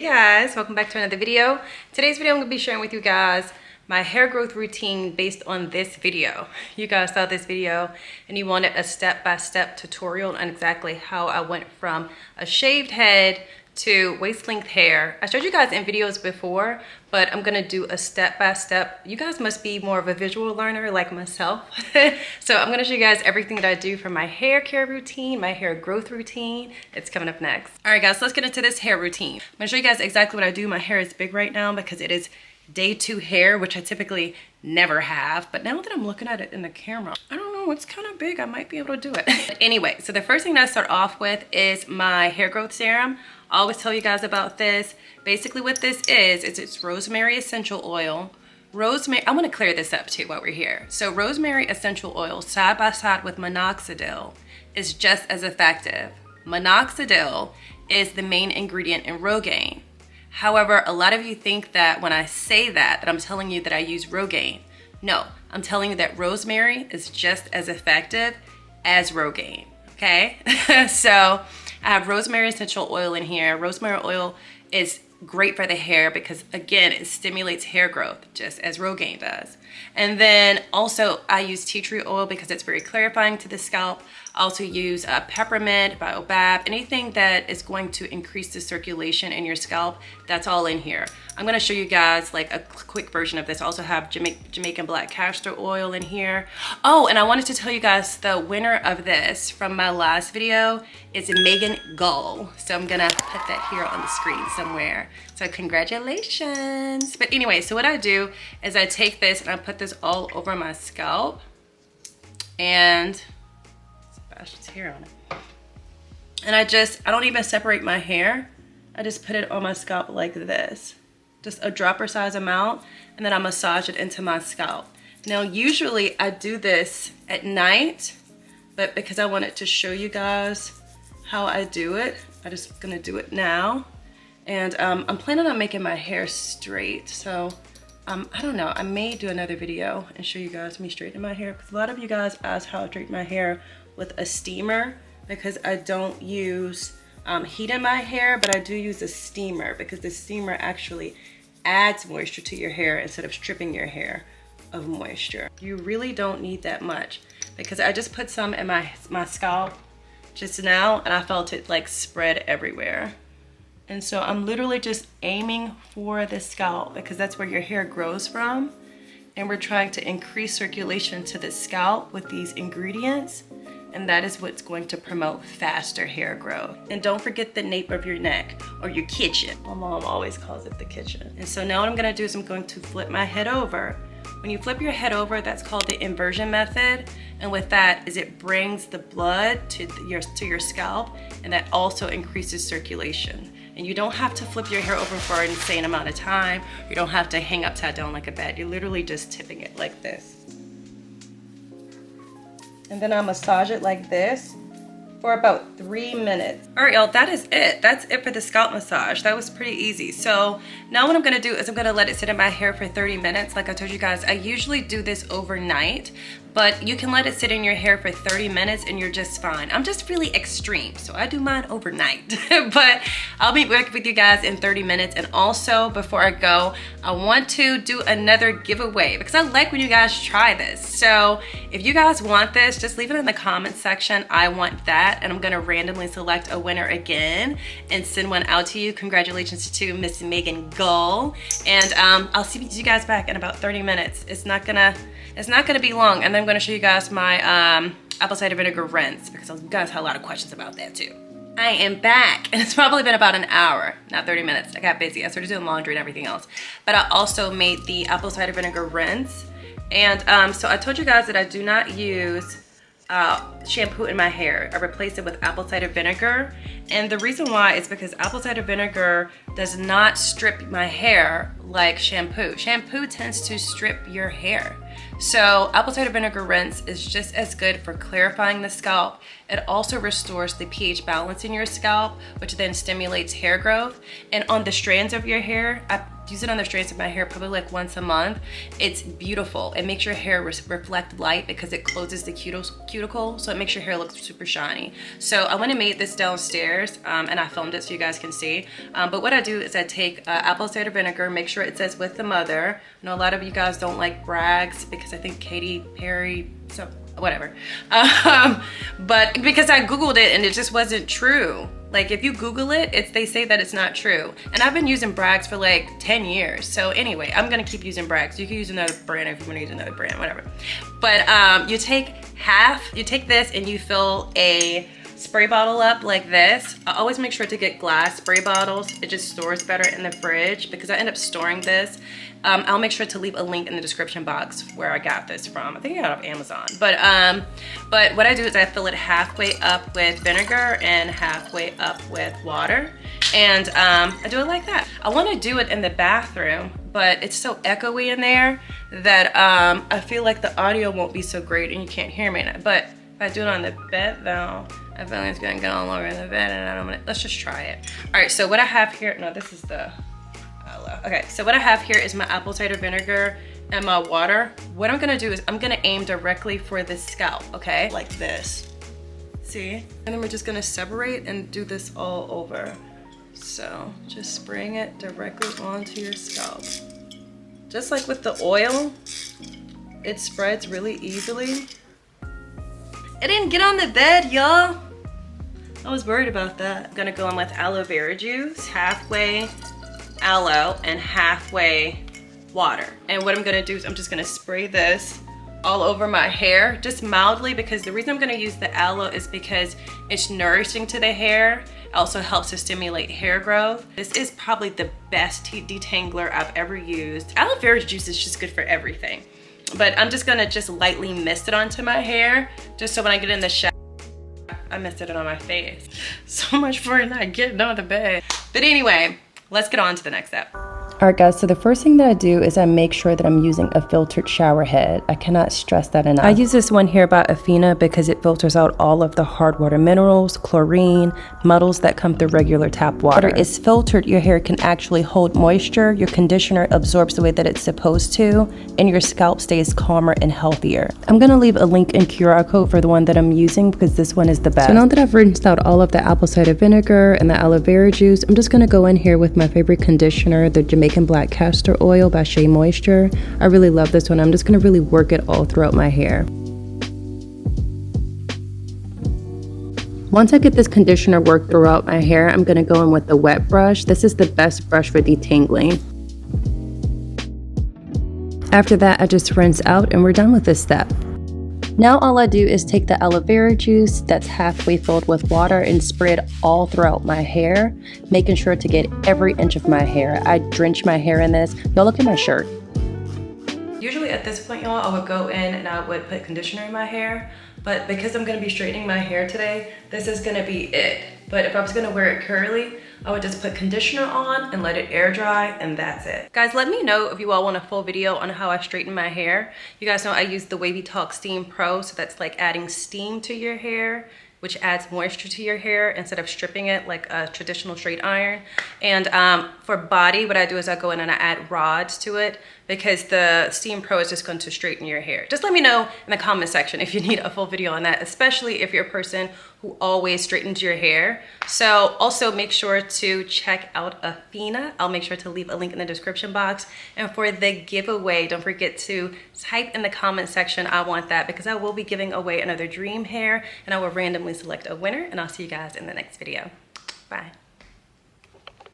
Hey guys, welcome back to another video. Today's video I'm going to be sharing with you guys my hair growth routine based on this video. You guys saw this video and you wanted a step-by-step tutorial on exactly how I went from a shaved head to waist length hair. I showed you guys in videos before, but I'm gonna do a step-by-step. You guys must be more of a visual learner like myself. So I'm gonna show you guys everything that I do for my hair care routine, my hair growth routine. It's coming up next. All right guys, let's get into this hair routine. I'm gonna show you guys exactly what I do. My hair is big right now because it is day 2 hair, which I typically never have, but now that I'm looking at it in the camera, I don't know, it's kind of big. I might be able to do it. But anyway, so the first thing that I start off with is my hair growth serum. I always tell you guys about this. Basically what this is it's rosemary essential oil. Rosemary, I want to clear this up too while we're here. So rosemary essential oil side by side with minoxidil is just as effective. Minoxidil is the main ingredient in Rogaine. However, a lot of you think that when I say that I'm telling you that I use Rogaine. No, I'm telling you that rosemary is just as effective as Rogaine, okay? So I have rosemary essential oil in here. Rosemary oil is great for the hair because again, it stimulates hair growth just as Rogaine does. And then also I use tea tree oil because it's very clarifying to the scalp. I also use peppermint, baobab, anything that is going to increase the circulation in your scalp, that's all in here. I'm gonna show you guys like a quick version of this. I also have Jamaican black castor oil in here. Oh, and I wanted to tell you guys the winner of this from my last video is Megan Gull. So I'm gonna put that here on the screen somewhere. So congratulations. But anyway, so what I do is I take this and I put this all over my scalp and Sebastian's hair on it. And I don't even separate my hair. I just put it on my scalp like this. Just a dropper size amount, and then I massage it into my scalp. Now, usually I do this at night, but because I wanted to show you guys how I do it, I'm just gonna do it now. And I'm planning on making my hair straight. So I don't know, I may do another video and show you guys me straightening my hair, because a lot of you guys ask how I straighten my hair with a steamer, because I don't use heat in my hair, but I do use a steamer because the steamer actually adds moisture to your hair instead of stripping your hair of moisture. You really don't need that much, because I just put some in my scalp just now and I felt it like spread everywhere. And so I'm literally just aiming for the scalp because that's where your hair grows from. And we're trying to increase circulation to the scalp with these ingredients. And that is what's going to promote faster hair growth. And don't forget the nape of your neck or your kitchen. My mom always calls it the kitchen. And so now what I'm gonna do is I'm going to flip my head over. When you flip your head over, that's called the inversion method. And with that is it brings the blood to your scalp, and that also increases circulation. And you don't have to flip your hair over for an insane amount of time. You don't have to hang upside down like a bed. You're literally just tipping it like this. And then I massage it like this for about 3 minutes. All right, y'all, that is it. That's it for the scalp massage. That was pretty easy. So now what I'm gonna do is I'm gonna let it sit in my hair for 30 minutes. Like I told you guys, I usually do this overnight, but you can let it sit in your hair for 30 minutes and you're just fine. I'm just really extreme, so I do mine overnight. But I'll be back with you guys in 30 minutes. And also, before I go, I want to do another giveaway because I like when you guys try this. So if you guys want this, just leave it in the comments section. I want that, and I'm gonna randomly select a winner again and send one out to you. Congratulations to Miss Megan Gull. And I'll see you guys back in about 30 minutes. It's not gonna be long. And then I'm gonna show you guys my apple cider vinegar rinse because you guys had a lot of questions about that too. I am back, and it's probably been about an hour, not 30 minutes. I got busy. I started doing laundry and everything else. But I also made the apple cider vinegar rinse. And so I told you guys that I do not use shampoo in my hair. I replace it with apple cider vinegar. And the reason why is because apple cider vinegar does not strip my hair like shampoo. Shampoo tends to strip your hair. So apple cider vinegar rinse is just as good for clarifying the scalp. It also restores the pH balance in your scalp, which then stimulates hair growth. And on the strands of your hair, I use it on the strands of my hair probably like once a month. It's beautiful. It makes your hair reflect light because it closes the cuticle, so it makes your hair look super shiny. So I went and made this downstairs, and I filmed it so you guys can see. But what I do is I take apple cider vinegar, make sure it says with the mother. I know a lot of you guys don't like Bragg's because I think Katy Perry, so whatever. But because I Googled it and it just wasn't true. Like if you Google it, they say that it's not true. And I've been using Bragg's for like 10 years. So anyway, I'm gonna keep using Bragg's. You can use another brand if you wanna use another brand, whatever. But you take this and you fill a spray bottle up like this. I always make sure to get glass spray bottles. It just stores better in the fridge because I end up storing this. I'll make sure to leave a link in the description box where I got this from. I think I got it off Amazon. But what I do is I fill it halfway up with vinegar and halfway up with water. And I do it like that. I want to do it in the bathroom, but it's so echoey in there that I feel like the audio won't be so great and you can't hear me. But if I do it on the bed though, I feel like it's gonna get all over the bed and I don't want to, let's just try it. All right, so what I have here, no, this is the Aloe. Okay, so what I have here is my apple cider vinegar and my water. What I'm gonna do is I'm gonna aim directly for the scalp, okay? Like this, see? And then we're just gonna separate and do this all over. So just spraying it directly onto your scalp. Just like with the oil, it spreads really easily. It didn't get on the bed, y'all. I was worried about that. I'm gonna go in with aloe vera juice, halfway aloe and halfway water. And what I'm gonna do is I'm just gonna spray this all over my hair, just mildly, because the reason I'm gonna use the aloe is because it's nourishing to the hair. It also helps to stimulate hair growth. This is probably the best detangler I've ever used. Aloe vera juice is just good for everything. But I'm just gonna lightly mist it onto my hair, just so when I get in the shower, I misted it on my face. So much for not getting on the bed. But anyway, let's get on to the next step. All right guys, so the first thing that I do is I make sure that I'm using a filtered shower head. I cannot stress that enough. I use this one here by Athena because it filters out all of the hard water minerals, chlorine, muddles that come through regular tap water. Water is filtered, your hair can actually hold moisture, your conditioner absorbs the way that it's supposed to, and your scalp stays calmer and healthier. I'm gonna leave a link and QR code for the one that I'm using because this one is the best. So now that I've rinsed out all of the apple cider vinegar and the aloe vera juice, I'm just gonna go in here with my favorite conditioner, the Jamaican Black Castor Oil by Shea Moisture. I really love this one. I'm just gonna really work it all throughout my hair. Once I get this conditioner worked throughout my hair, I'm gonna go in with the wet brush. This is the best brush for detangling. After that, I just rinse out and we're done with this step. Now all I do is take the aloe vera juice that's halfway filled with water and spray it all throughout my hair, making sure to get every inch of my hair. I drench my hair in this. Y'all look at my shirt. Usually at this point, y'all, I would go in and I would put conditioner in my hair, but because I'm gonna be straightening my hair today, this is gonna be it. But if I was gonna wear it curly, I would just put conditioner on and let it air dry, and that's it. Guys, let me know if you all want a full video on how I straighten my hair. You guys know I use the Wavy Talk Steam Pro, so that's like adding steam to your hair, which adds moisture to your hair instead of stripping it like a traditional straight iron. And for body, what I do is I go in and I add rods to it because the Steam Pro is just going to straighten your hair. Just let me know in the comment section if you need a full video on that, especially if you're a person who always straightens your hair. So also make sure to check out Athena. I'll make sure to leave a link in the description box. And for the giveaway, don't forget to type in the comment section, I want that, because I will be giving away another dream hair and I will randomly select a winner, and I'll see you guys in the next video. Bye.